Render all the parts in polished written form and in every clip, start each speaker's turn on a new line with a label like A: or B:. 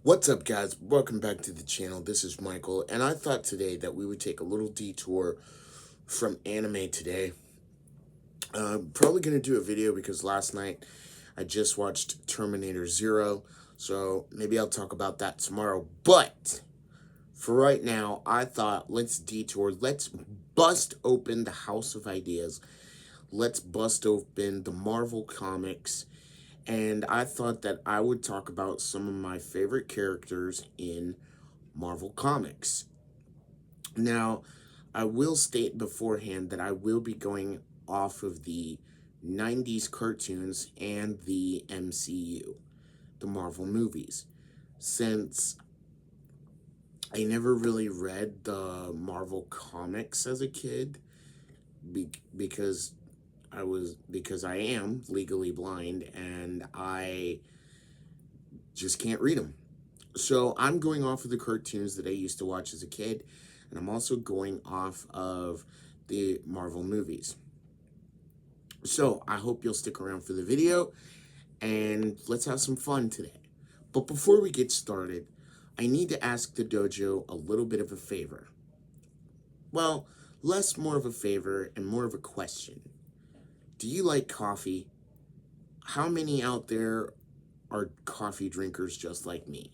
A: What's up, guys? Welcome back to the channel. This is Michael, and I thought today that we would take a little detour from anime today. Probably going to do a video because last night I just watched Terminator Zero, so maybe I'll talk about that tomorrow. But for right now, I thought let's detour, let's bust open the House of Ideas, let's bust open the Marvel Comics, and I thought that I would talk about some of my favorite characters in Marvel Comics. Now, I will state beforehand that I will be going off of the 90s cartoons and the MCU, the Marvel movies, since I never really read the Marvel comics as a kid because I am legally blind and I just can't read them. So I'm going off of the cartoons that I used to watch as a kid, and I'm also going off of the Marvel movies. So I hope you'll stick around for the video, and let's have some fun today. But before we get started, I need to ask the dojo a little bit of a favor. Well, less more of a favor and more of a question. Do you like coffee? How many out there are coffee drinkers just like me?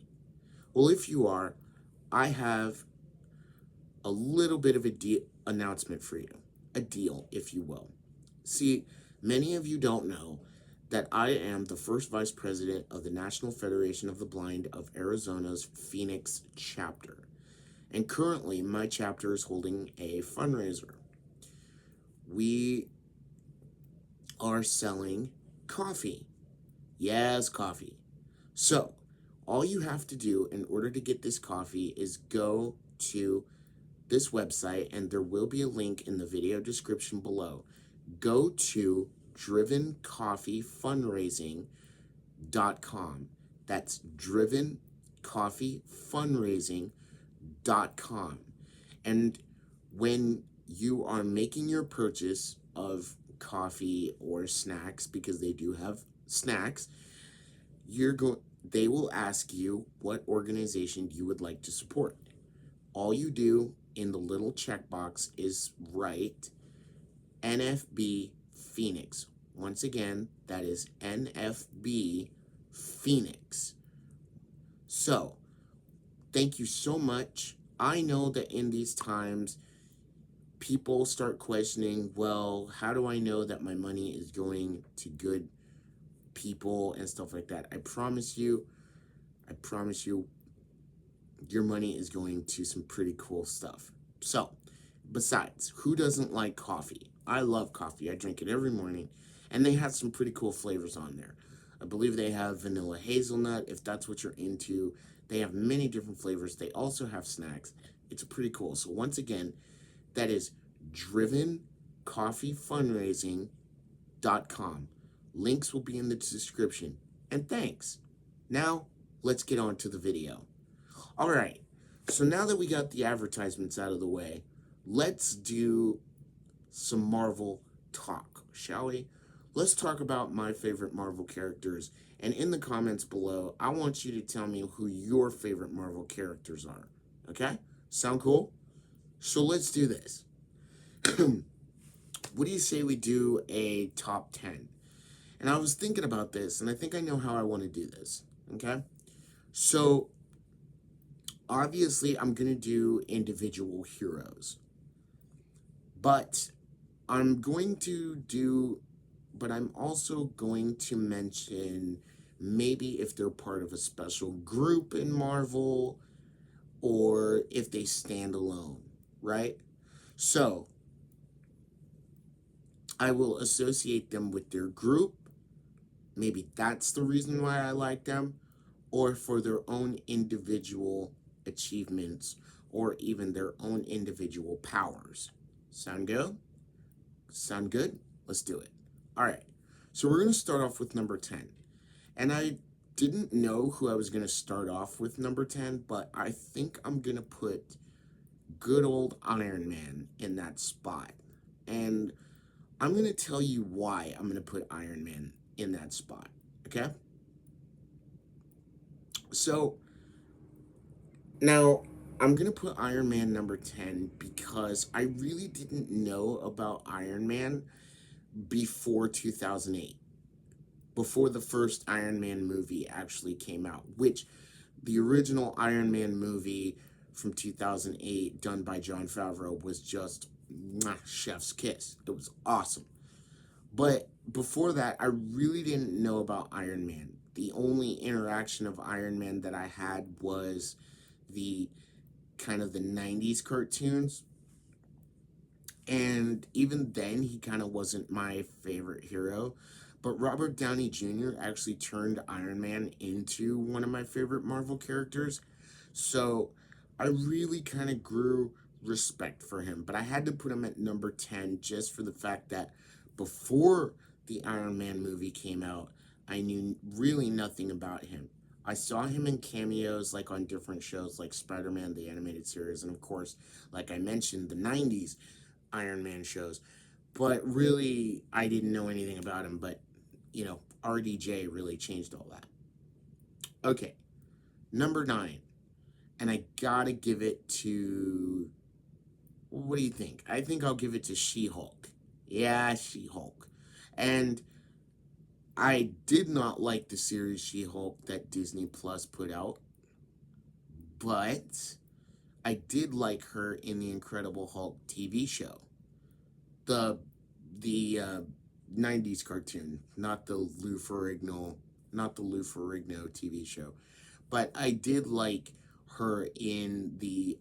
A: Well, if you are, I have a little bit of a announcement for you. A deal, if you will. See, many of you don't know that I am the first vice president of the National Federation of the Blind of Arizona's Phoenix chapter. And currently, my chapter is holding a fundraiser. We are selling coffee. Yes, coffee. So, all you have to do in order to get this coffee is go to this website, and there will be a link in the video description below. Go to drivencoffeefundraising.com. That's drivencoffeefundraising.com. And when you are making your purchase of coffee or snacks, because they do have snacks, they will ask you what organization you would like to support. All you do in the little checkbox is write NFB Phoenix. Once again, that is NFB Phoenix. So, thank you so much. I know that in these times, people start questioning, well, how do I know that my money is going to good people and stuff like that? I promise you, your money is going to some pretty cool stuff. So, besides, who doesn't like coffee? I love coffee. I drink it every morning, and they have some pretty cool flavors on there. I believe they have vanilla hazelnut, if that's what you're into. They have many different flavors. They also have snacks. It's pretty cool. So once again, that is drivencoffeefundraising.com. Links will be in the description. And thanks. Now, let's get on to the video. All right, so now that we got the advertisements out of the way, let's do some Marvel talk, shall we? Let's talk about my favorite Marvel characters. And in the comments below, I want you to tell me who your favorite Marvel characters are. Okay? Sound cool? So let's do this. What do you say we do a top 10? And I was thinking about this, and I think I know how I want to do this. Okay? So obviously, I'm going to do individual heroes. But I'm also going to mention maybe if they're part of a special group in Marvel or if they stand alone, right? So I will associate them with their group. Maybe that's the reason why I like them, or for their own individual achievements or even their own individual powers. Sound good? Sound good? Let's do it. All right. So we're going to start off with number 10. And I didn't know who I was going to start off with number 10, but I think I'm going to put good old Iron Man in that spot. And I'm going to tell you why I'm going to put Iron Man in that spot. Okay? So Now, I'm going to put Iron Man number 10 because I really didn't know about Iron Man before 2008, before the first Iron Man movie actually came out, which the original Iron Man movie from 2008, done by Jon Favreau, was just chef's kiss. It was awesome. But before that, I really didn't know about Iron Man. The only interaction of Iron Man that I had was the kind of the 90s cartoons. And even then, he kind of wasn't my favorite hero. But Robert Downey Jr. actually turned Iron Man into one of my favorite Marvel characters. So I really kind of grew respect for him. But I had to put him at number 10 just for the fact that before the Iron Man movie came out, I knew really nothing about him. I saw him in cameos like on different shows like Spider-Man, the animated series, and of course, like I mentioned, the 90s Iron Man shows. But really, I didn't know anything about him. But, RDJ really changed all that. Okay, number 9. And I gotta give it to. What do you think? I think I'll give it to She Hulk. Yeah, She Hulk. And I did not like the series She Hulk that Disney Plus put out, but I did like her in the Incredible Hulk TV show. The the 90s cartoon, not the Lou Ferrigno, TV show. But I did like her in the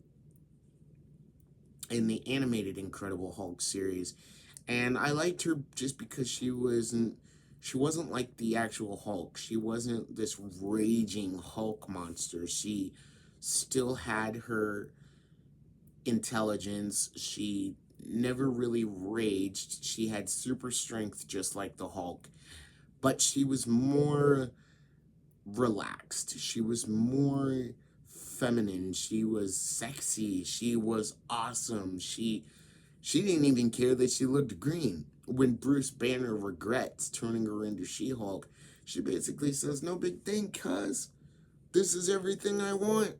A: animated Incredible Hulk series, and I liked her just because she wasn't like the actual Hulk. She wasn't this raging Hulk monster. She still had her intelligence. She never really raged. She had super strength just like the Hulk, but she was more relaxed. She was more feminine. She was sexy. She was awesome. She didn't even care that she looked green. When Bruce Banner regrets turning her into She-Hulk, she basically says, "No big thing, cuz this is everything I want."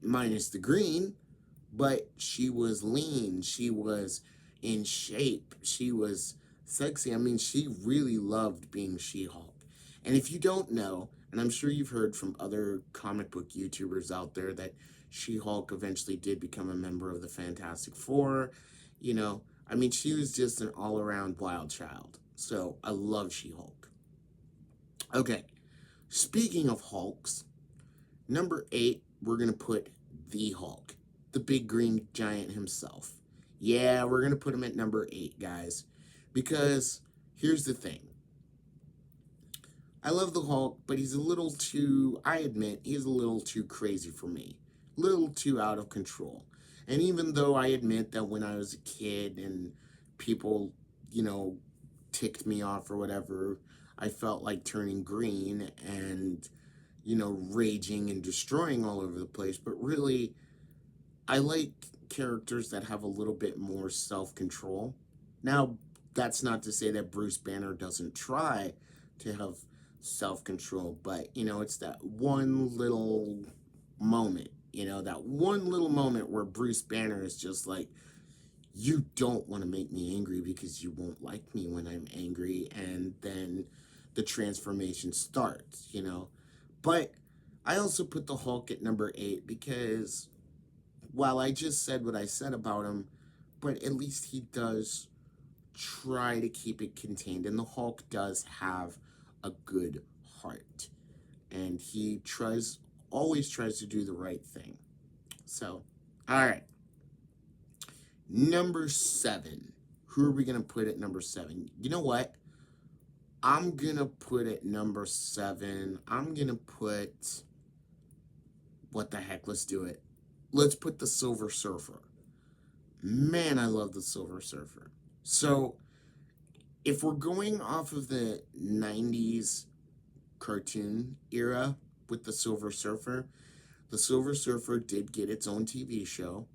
A: Minus the green, but she was lean. She was in shape. She was sexy. I mean, she really loved being She-Hulk. And if you don't know, and I'm sure you've heard from other comic book YouTubers out there that She-Hulk eventually did become a member of the Fantastic Four, I mean, she was just an all-around wild child. So I love She-Hulk. Okay, speaking of Hulks, number 8, we're going to put the Hulk, the big green giant himself. Yeah, we're going to put him at number 8, guys. Because here's the thing. I love the Hulk, but I admit, he's a little too crazy for me. A little too out of control. And even though I admit that when I was a kid and people, ticked me off or whatever, I felt like turning green and, raging and destroying all over the place. But really, I like characters that have a little bit more self-control. Now, that's not to say that Bruce Banner doesn't try to have self-control, but it's that one little moment, where Bruce Banner is just like, you don't want to make me angry because you won't like me when I'm angry, and then the transformation starts. But I also put the Hulk at number 8 because while I just said what I said about him, but at least he does try to keep it contained. And the Hulk does have a good heart. And he always tries to do the right thing. So, all right. Number 7. Who are we going to put at number 7? You know what? I'm going to put at number 7. I'm going to put. What the heck? Let's do it. Let's put the Silver Surfer. Man, I love the Silver Surfer. So, if we're going off of the 90s cartoon era with the Silver Surfer did get its own TV show.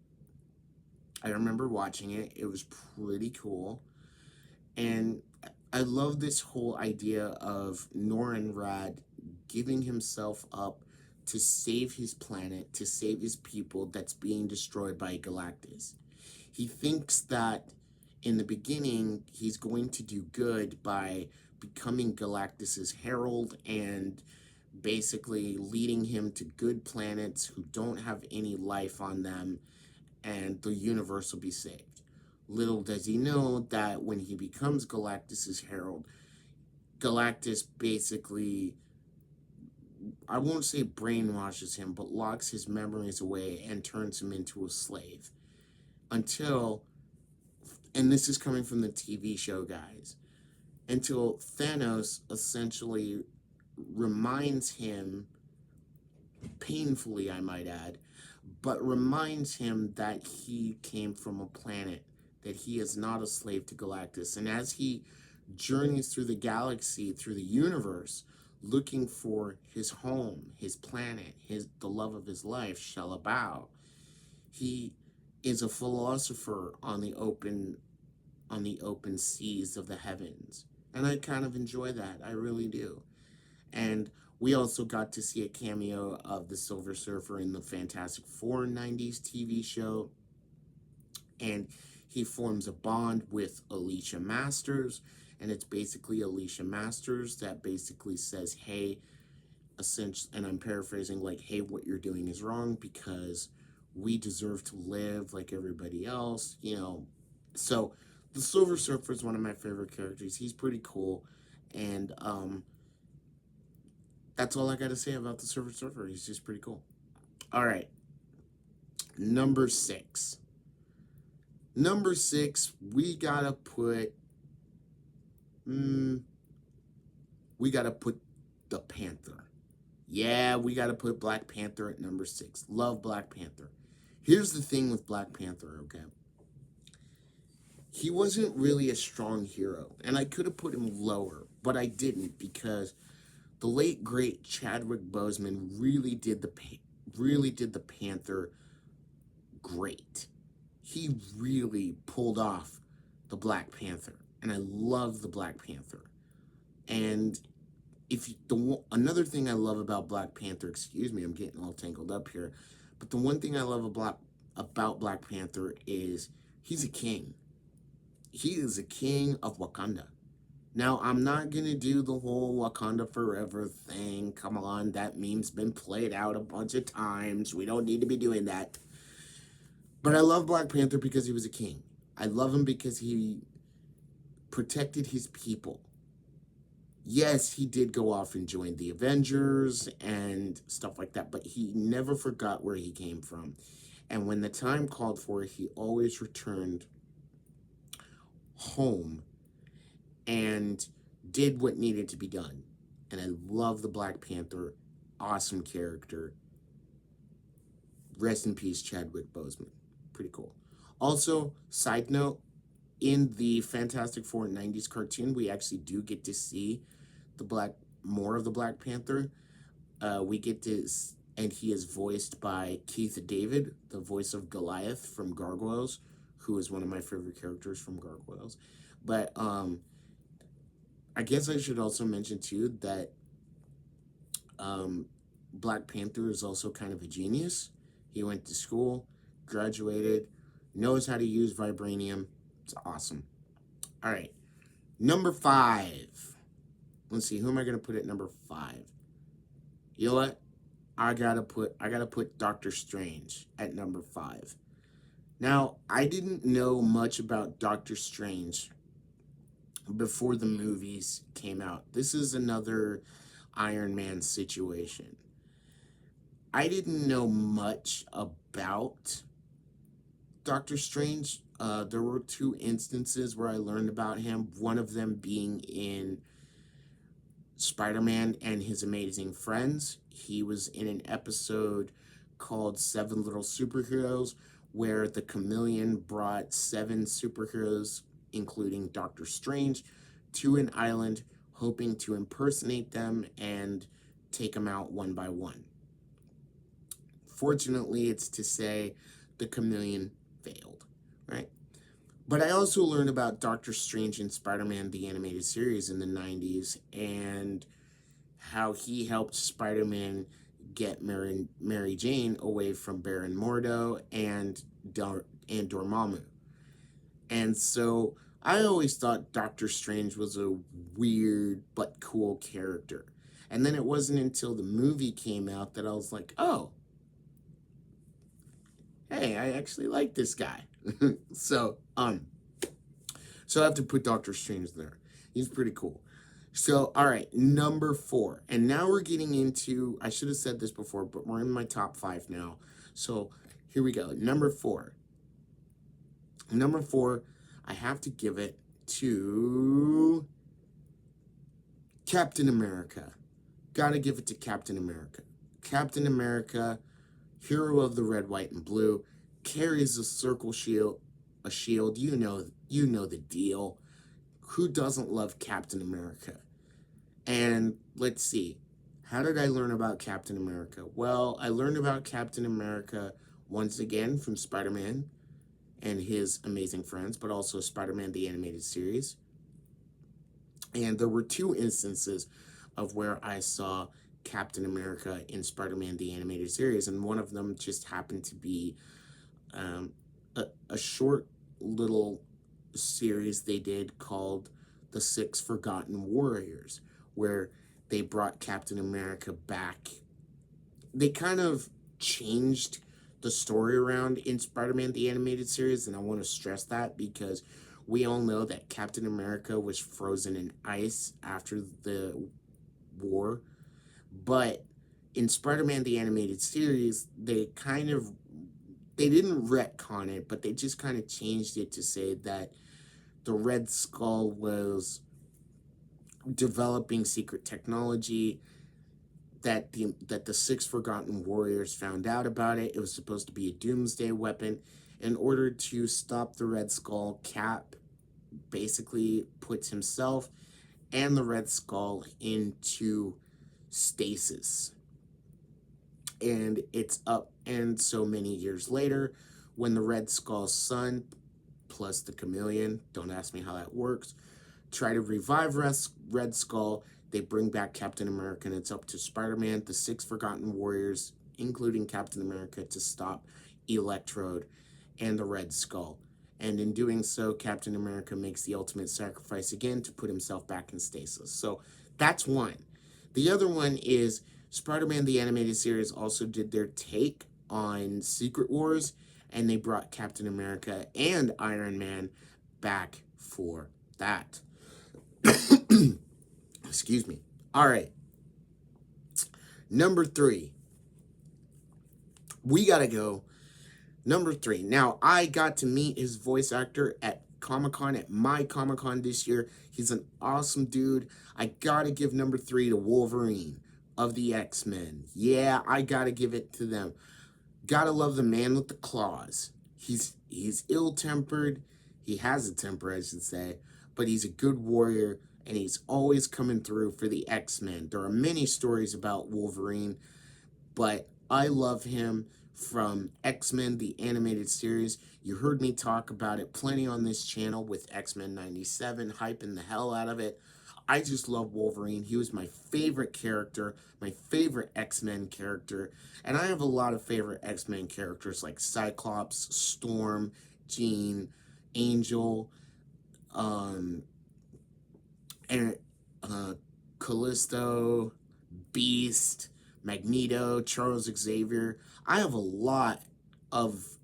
A: I remember watching it. It was pretty cool. And I love this whole idea of Norrin Radd giving himself up to save his planet, to save his people that's being destroyed by Galactus. He thinks that in the beginning, he's going to do good by becoming Galactus's herald and basically leading him to good planets who don't have any life on them, and the universe will be saved. Little does he know that when he becomes Galactus's herald, Galactus basically, I won't say brainwashes him, but locks his memories away and turns him into a slave. Until, and this is coming from the TV show, guys, until Thanos essentially reminds him, painfully I might add, but reminds him that he came from a planet, that he is not a slave to Galactus. And as he journeys through the galaxy, through the universe, looking for his home, his planet, the love of his life, Shalabao, he is a philosopher on the open seas of the heavens. And I kind of enjoy that. I really do. And we also got to see a cameo of the Silver Surfer in the Fantastic Four 90s TV show. And he forms a bond with Alicia Masters. And it's basically Alicia Masters that basically says, hey, essentially, and I'm paraphrasing, like, hey, what you're doing is wrong because we deserve to live like everybody else, you know. So the Silver Surfer is one of my favorite characters. He's pretty cool. And that's all I got to say about the Silver Surfer. He's just pretty cool. All right. Number 6. Number 6, we got to put the Panther. Yeah, we got to put Black Panther at number 6. Love Black Panther. Here's the thing with Black Panther, okay? He wasn't really a strong hero, and I could have put him lower, but I didn't because the late great Chadwick Boseman really did the Panther great. He really pulled off the Black Panther, and I love the Black Panther. And another thing I love about Black Panther, excuse me, I'm getting all tangled up here, but the one thing I love about Black Panther is he's a king. He is a king of Wakanda. Now, I'm not going to do the whole Wakanda Forever thing. Come on, that meme's been played out a bunch of times. We don't need to be doing that. But I love Black Panther because he was a king. I love him because he protected his people. Yes, he did go off and join the Avengers and stuff like that, but he never forgot where he came from. And when the time called for it, he always returned home and did what needed to be done. And I love the Black Panther. Awesome character. Rest in peace, Chadwick Boseman. Pretty cool. Also, side note, in the Fantastic Four 90s cartoon, we actually do get to see more of the Black Panther. We get to, and he is voiced by Keith David, the voice of Goliath from Gargoyles, who is one of my favorite characters from Gargoyles. But I guess I should also mention too that Black Panther is also kind of a genius. He went to school, graduated, knows how to use vibranium. It's awesome. All right, number 5. Let's see, who am I gonna put at number 5? You know what? I gotta put Doctor Strange at number 5. Now, I didn't know much about Doctor Strange before the movies came out. This is another Iron Man situation. I didn't know much about Doctor Strange. There were 2 instances where I learned about him, one of them being in Spider-Man and His Amazing Friends. He was in an episode called 7 Little Superheroes, where the Chameleon brought 7 superheroes, including Doctor Strange, to an island, hoping to impersonate them and take them out one by one. Fortunately, it's to say the Chameleon failed, right? But I also learned about Doctor Strange in Spider-Man, the animated series in the 90s, and how he helped Spider-Man get Mary Jane away from Baron Mordo and Dormammu. And so I always thought Doctor Strange was a weird but cool character. And then it wasn't until the movie came out that I was like, oh, hey, I actually like this guy. so I have to put Doctor Strange there. He's pretty cool. So, all right, number 4. And now we're getting into, I should have said this before, but we're in my top 5 now. So, here we go. Number 4. Number 4, I have to give it to Captain America. Gotta give it to Captain America. Captain America, hero of the red, white, and blue, carries a circle shield, You know the deal. Who doesn't love Captain America? And let's see, how did I learn about Captain America? Well, I learned about Captain America once again from Spider-Man and his amazing friends, but also Spider-Man the Animated Series. And there were 2 instances of where I saw Captain America in Spider-Man the Animated Series, and one of them just happened to be a short little series they did called The 6 Forgotten Warriors, where they brought Captain America back. They kind of changed the story around in Spider-Man the Animated Series, and I want to stress that because we all know that Captain America was frozen in ice after the war, but in Spider-Man the Animated Series, they didn't retcon it, but they just kind of changed it to say that the Red Skull was developing secret technology, that the 6 Forgotten Warriors found out about it. It was supposed to be a doomsday weapon. In order to stop the Red Skull, Cap basically puts himself and the Red Skull into stasis. And it's up, and so many years later, when the Red Skull's son, plus the Chameleon, don't ask me how that works, try to revive Red Skull, they bring back Captain America, and it's up to Spider-Man, the 6 Forgotten Warriors, including Captain America, to stop Electrode and the Red Skull. And in doing so, Captain America makes the ultimate sacrifice again to put himself back in stasis. So that's one. The other one is Spider-Man the Animated Series also did their take on Secret Wars, and they brought Captain America and Iron Man back for that. Excuse me. All right. Number 3. We got to go. Number 3. Now, I got to meet his voice actor at Comic-Con, at my Comic-Con this year. He's an awesome dude. I got to give number 3 to Wolverine of the X-Men. Yeah, I got to give it to them. Gotta love the man with the claws. He's ill-tempered. He has a temper, I should say. But he's a good warrior, and he's always coming through for the X-Men. There are many stories about Wolverine, but I love him from X-Men, the animated series. You heard me talk about it plenty on this channel with X-Men 97, hyping the hell out of it. I just love Wolverine. He was my favorite character, my favorite X-Men character. And I have a lot of favorite X-Men characters like Cyclops, Storm, Jean, Angel, and Callisto, Beast, Magneto, Charles Xavier. I have a lot of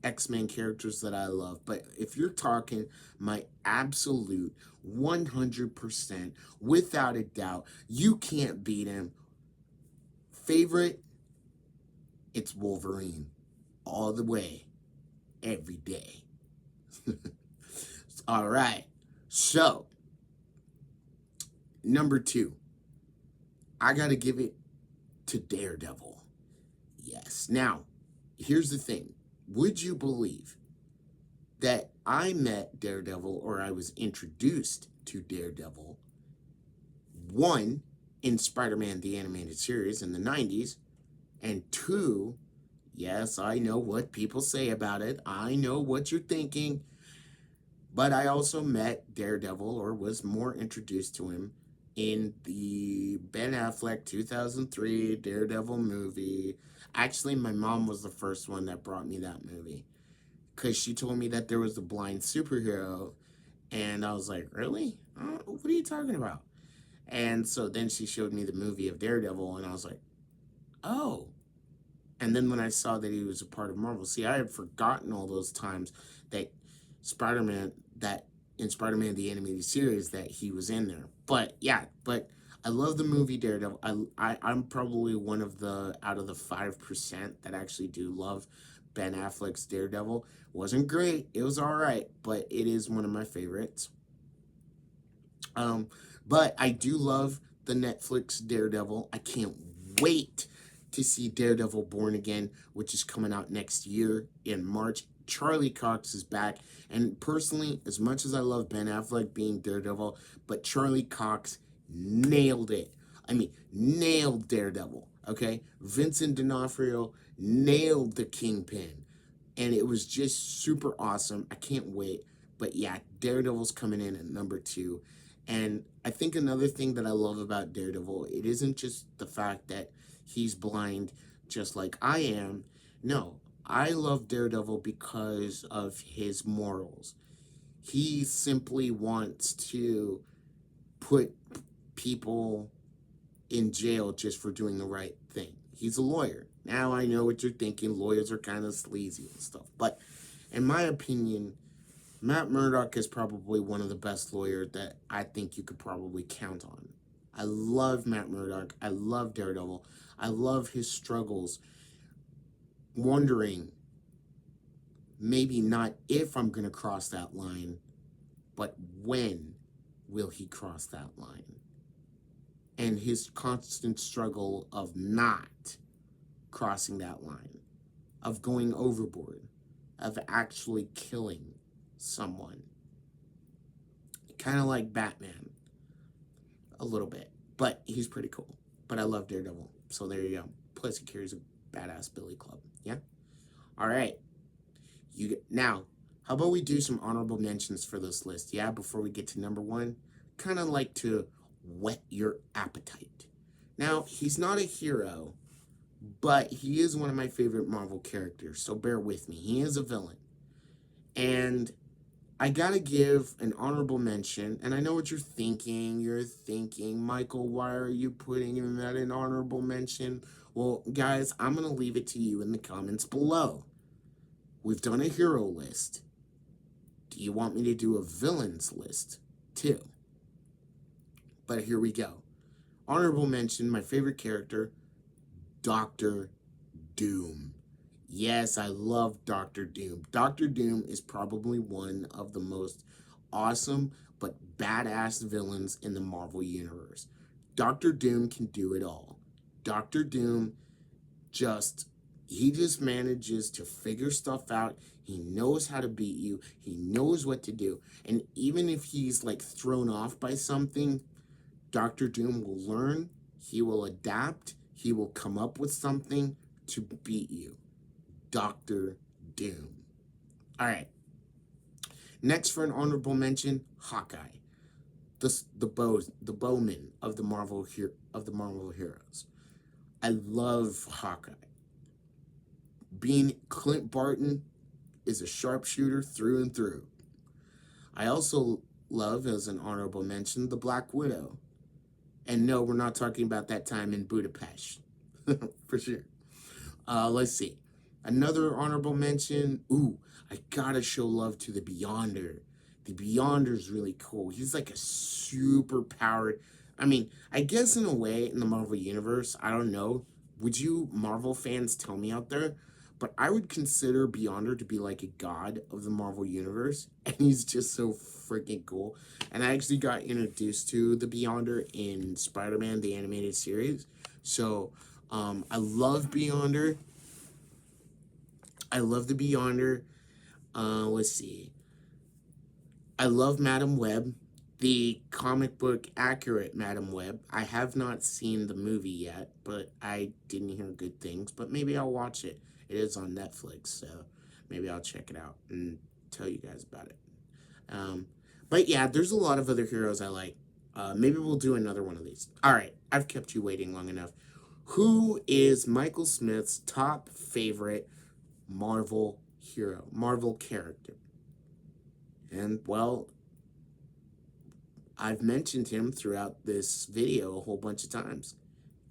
A: X-Men characters that I love, but if you're talking my absolute 100%, without a doubt, you can't beat him. Favorite, it's Wolverine. All the way. Every day. All right. So, number 2. I got to give it to Daredevil. Yes. Now, here's the thing. Would you believe that I met Daredevil, or I was introduced to Daredevil, 1, in Spider-Man the Animated Series in the 90s, and 2, yes, I know what people say about it. I know what you're thinking. But I also met Daredevil, or was more introduced to him, in the Ben Affleck 2003 Daredevil movie. Actually, my mom was the first one that brought me that movie because she told me that there was a blind superhero, and I was like, really? What are you talking about? And so then she showed me the movie of Daredevil, and I was like, oh. And then when I saw that he was a part of Marvel, see, I had forgotten all those times that Spider-Man, that in Spider-Man the animated series, that he was in there. But yeah, but I love the movie Daredevil. I'm probably one of the out of the 5% that actually do love Ben Affleck's Daredevil. Wasn't great, it was all right, but it is one of my favorites. Um, but I do love the Netflix Daredevil. I can't wait to see Daredevil Born Again, which is coming out next year in March. Charlie Cox is back. And personally, as much as I love Ben Affleck being Daredevil, but Charlie Cox nailed it. I mean, nailed Daredevil, okay? Vincent D'Onofrio nailed the Kingpin. And it was just super awesome. I can't wait. But yeah, Daredevil's coming in at number 2. And I think another thing that I love about Daredevil, it isn't just the fact that he's blind just like I am. No, I love Daredevil because of his morals. He simply wants to put people in jail just for doing the right thing. He's a lawyer. Now I know what you're thinking. Lawyers are kind of sleazy and stuff. But in my opinion, Matt Murdock is probably one of the best lawyers that I think you could probably count on. I love Matt Murdock. I love Daredevil. I love his struggles, wondering maybe not if I'm going to cross that line, but when will he cross that line? And his constant struggle of not crossing that line, of going overboard, of actually killing someone. Kind of like Batman, a little bit, but he's pretty cool. But I love Daredevil, so there you go. Plus he carries a badass billy club. Yeah. All right. Now, how about we do some honorable mentions for this list? Yeah, before we get to number 1, kind of like to whet your appetite. Now, he's not a hero, but he is one of my favorite Marvel characters, so bear with me. He is a villain. And I gotta give an honorable mention, and I know what you're thinking. You're thinking, Michael, why are you putting him at an honorable mention? Well, guys, I'm gonna leave it to you in the comments below. We've done a hero list. Do you want me to do a villains list too? But here we go. Honorable mention, my favorite character, Doctor Doom. Yes, I love Doctor Doom. Doctor Doom is probably one of the most awesome but badass villains in the Marvel Universe. Doctor Doom can do it all. Doctor Doom he just manages to figure stuff out. He knows how to beat you. He knows what to do. And even if he's like thrown off by something, Doctor Doom will learn. He will adapt. He will come up with something to beat you. Doctor Doom. All right. Next, for an honorable mention, Hawkeye, the bowman of the Marvel heroes. I love Hawkeye. Being Clint Barton is a sharpshooter through and through. I also love, as an honorable mention, the Black Widow. And no, we're not talking about that time in Budapest, for sure. Let's see. Another honorable mention. Ooh, I gotta show love to the Beyonder. The Beyonder's really cool. He's like a super powered. I mean, I guess in a way, in the Marvel Universe, I don't know. Would you Marvel fans tell me out there? But I would consider Beyonder to be like a god of the Marvel Universe. And he's just so freaking cool. And I actually got introduced to the Beyonder in Spider-Man, the animated series. So, I love Beyonder. I love the Beyonder. Let's see. I love Madam Web, the comic book accurate Madam Web. I have not seen the movie yet, but I didn't hear good things. But maybe I'll watch it. It is on Netflix, so maybe I'll check it out and tell you guys about it. But yeah, there's a lot of other heroes I like. Maybe we'll do another one of these. All right, I've kept you waiting long enough. Who is Michael Smith's top favorite Marvel hero, Marvel character? And, well, I've mentioned him throughout this video a whole bunch of times.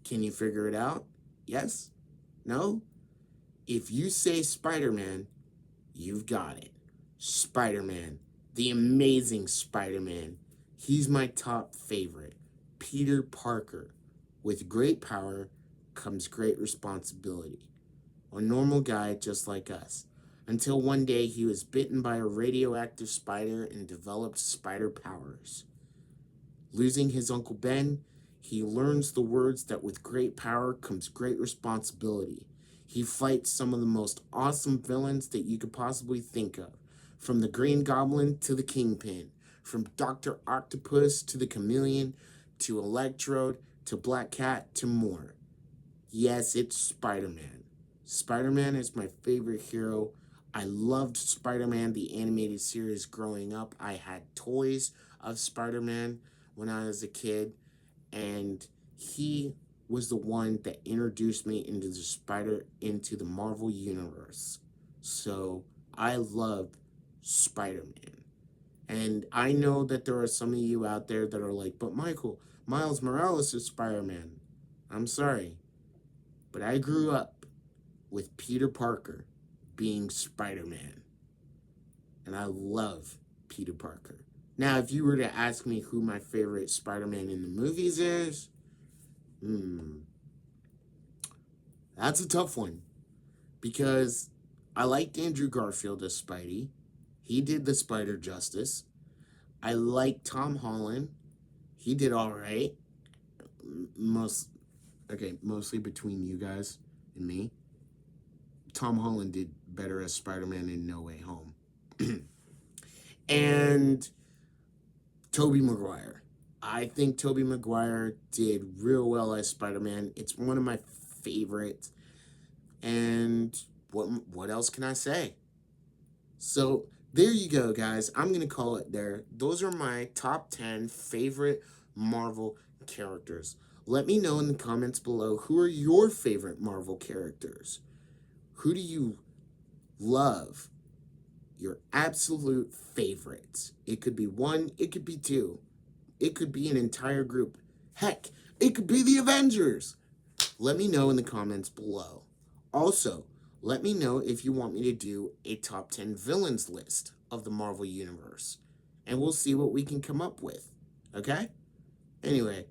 A: Can you figure it out? Yes? No? If you say Spider-Man, you've got it. Spider-Man. The Amazing Spider-Man. He's my top favorite. Peter Parker. With great power comes great responsibility. A normal guy just like us. Until one day he was bitten by a radioactive spider and developed spider powers. Losing his Uncle Ben, he learns the words that with great power comes great responsibility. He fights some of the most awesome villains that you could possibly think of. From the Green Goblin to the Kingpin. From Dr. Octopus to the Chameleon to Electrode to Black Cat to more. Yes, it's Spider-Man. Spider-Man is my favorite hero. I loved Spider-Man, the animated series, growing up. I had toys of Spider-Man when I was a kid, and he was the one that introduced me into the Marvel Universe. So I love Spider-Man. And I know that there are some of you out there that are like, but Michael, Miles Morales is Spider-Man. I'm sorry, but I grew up with Peter Parker being Spider-Man. And I love Peter Parker. Now, if you were to ask me who my favorite Spider-Man in the movies is, that's a tough one. Because I liked Andrew Garfield as Spidey. He did the Spider justice. I like Tom Holland. He did all right. Mostly between you guys and me. Tom Holland did better as Spider-Man in No Way Home. And Tobey Maguire. I think Tobey Maguire did real well as Spider-Man. It's one of my favorites. And what else can I say? So there you go, guys. I'm going to call it there. Those are my top 10 favorite Marvel characters. Let me know in the comments below, who are your favorite Marvel characters? Who do you love? Your absolute favorites. It could be one, it could be two. It could be an entire group. Heck, it could be the Avengers. Let me know in the comments below. Also, let me know if you want me to do a top 10 villains list of the Marvel Universe. And we'll see what we can come up with. Okay? Anyway,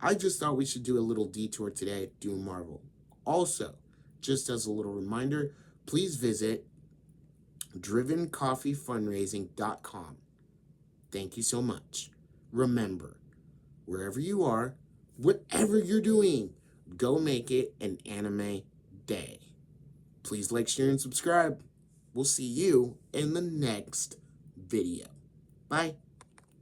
A: I just thought we should do a little detour today doing Marvel. Also, just as a little reminder, please visit drivencoffeefundraising.com. Thank you so much. Remember, wherever you are, whatever you're doing, go make it an anime day. Please like, share, and subscribe. We'll see you in the next video. Bye.